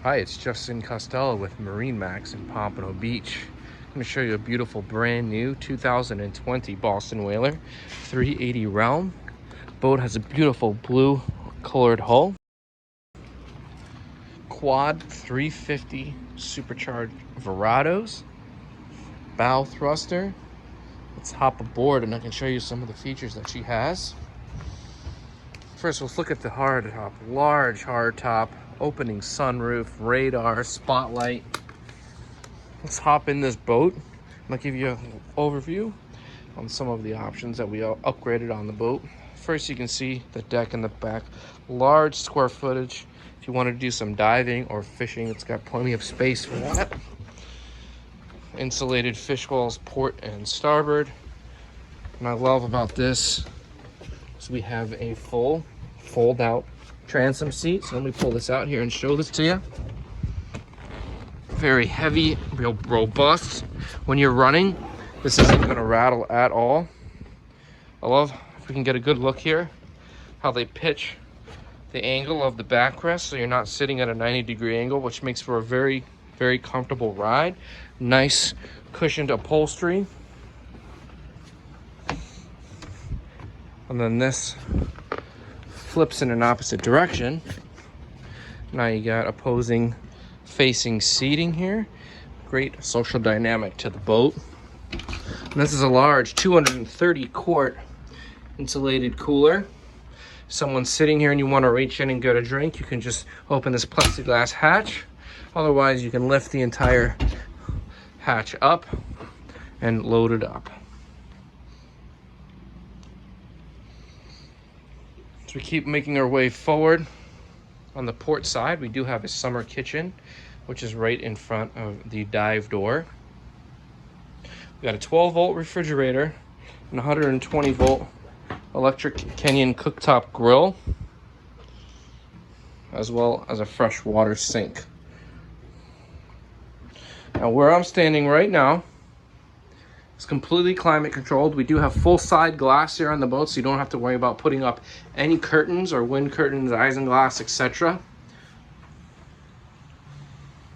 Hi, it's Justin Costello with MarineMax in Pompano Beach. I'm going to show you a beautiful brand new 2020 Boston Whaler 380 Realm. Boat has a beautiful blue colored hull. Quad 350 supercharged Verados. Bow thruster. Let's hop aboard and I can show you some of the features that she has. First, let's look at the hardtop. Large hardtop, opening sunroof, radar, spotlight. Let's hop in this boat. I'll give you an overview on some of the options that we upgraded on the boat. First, you can see the deck in the back. Large square footage. If you want to do some diving or fishing, it's got plenty of space for that. Insulated fish wells, port and starboard. And I love about this is we have a full fold-out transom seat. So let me pull this out here and show this to you. Very heavy, real robust. When you're running, this isn't going to rattle at all. I love, if we can get a good look here, how they pitch the angle of the backrest so you're not sitting at a 90-degree angle, which makes for a very, very comfortable ride. Nice cushioned upholstery. And then this flips in an opposite direction. Now you got opposing facing seating here. Great social dynamic to the boat. And this is a large 230 quart insulated cooler. Someone's sitting here and you want to reach in and get a drink, you can just open this plexiglass hatch. Otherwise, you can lift the entire hatch up and load it up. So we keep making our way forward. On the port side, we do have a summer kitchen, which is right in front of the dive door. We got a 12-volt refrigerator and 120-volt electric Kenyan cooktop grill, as well as a freshwater sink. Now, where I'm standing right now, it's completely climate controlled. We do have full side glass here on the boat, so you don't have to worry about putting up any curtains or wind curtains, isinglass, etc.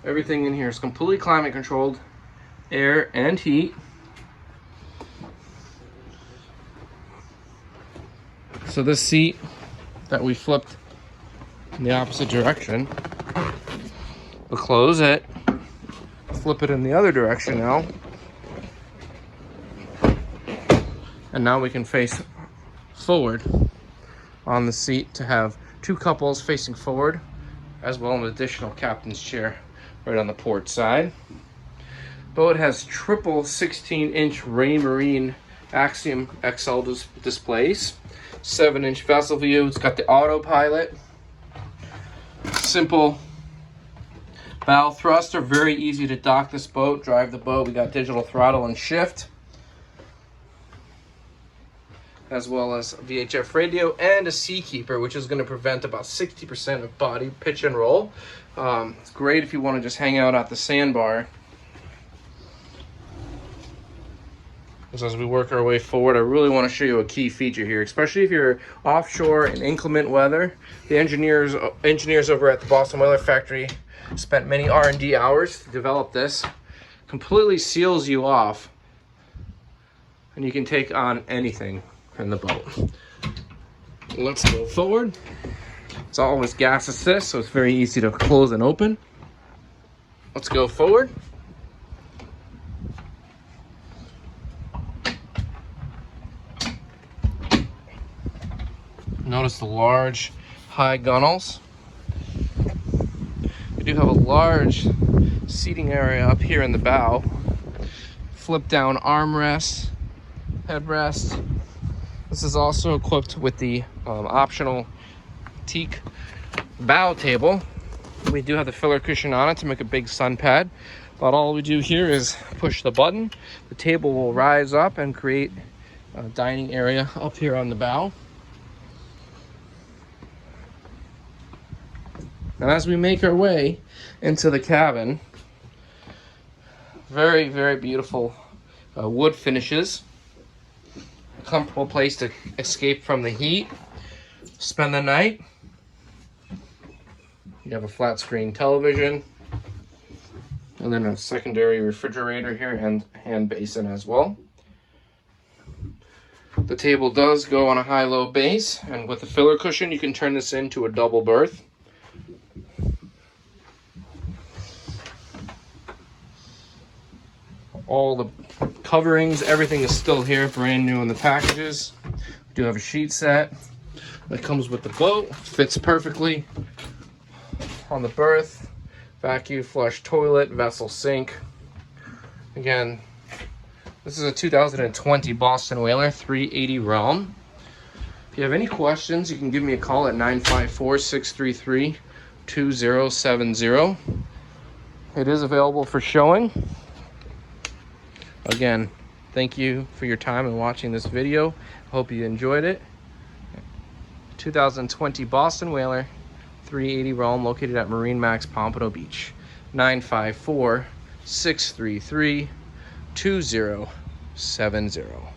Everything in here is completely climate controlled, air and heat. So this seat that we flipped in the opposite direction, we'll close it, flip it in the other direction now. And now we can face forward on the seat to have two couples facing forward, as well as an additional captain's chair right on the port side. Boat has triple 16-inch Raymarine Axiom XL displays, 7-inch vessel view. It's got the autopilot, simple bow thruster, very easy to dock this boat, drive the boat. We got digital throttle and shift, as well as a VHF radio and a Seakeeper, which is going to prevent about 60% of body pitch and roll. It's great if you want to just hang out at the sandbar. As we work our way forward, I really want to show you a key feature here, especially if you're offshore in inclement weather. The engineers over at the Boston Whaler Factory spent many R&D hours to develop this. Completely seals you off, and you can take on anything in the boat. Let's go forward. It's always gas assist, so it's very easy to close and open. Let's go forward. Notice the large high gunnels. We do have a large seating area up here in the bow. Flip down armrest, headrest. This is also equipped with the optional teak bow table. We do have the filler cushion on it to make a big sun pad, but all we do here is push the button. The table will rise up and create a dining area up here on the bow. Now, as we make our way into the cabin, very, very beautiful wood finishes. A comfortable place to escape from the heat, spend the night. You have a flat screen television, and then a secondary refrigerator here and hand basin as well. The table does go on a high-low base, and with the filler cushion, you can turn this into a double berth. All the coverings, everything is still here, brand new in the packages. We do have a sheet set that comes with the boat, fits perfectly on the berth. Vacuum flush toilet, vessel sink. Again, this is a 2020 Boston Whaler 380 Realm. If you have any questions, you can give me a call at 954-633-2070. It is available for showing. Again, thank you for your time and watching this video. Hope you enjoyed it. 2020 Boston Whaler 380 Realm, located at MarineMax Pompano Beach. 954-633-2070.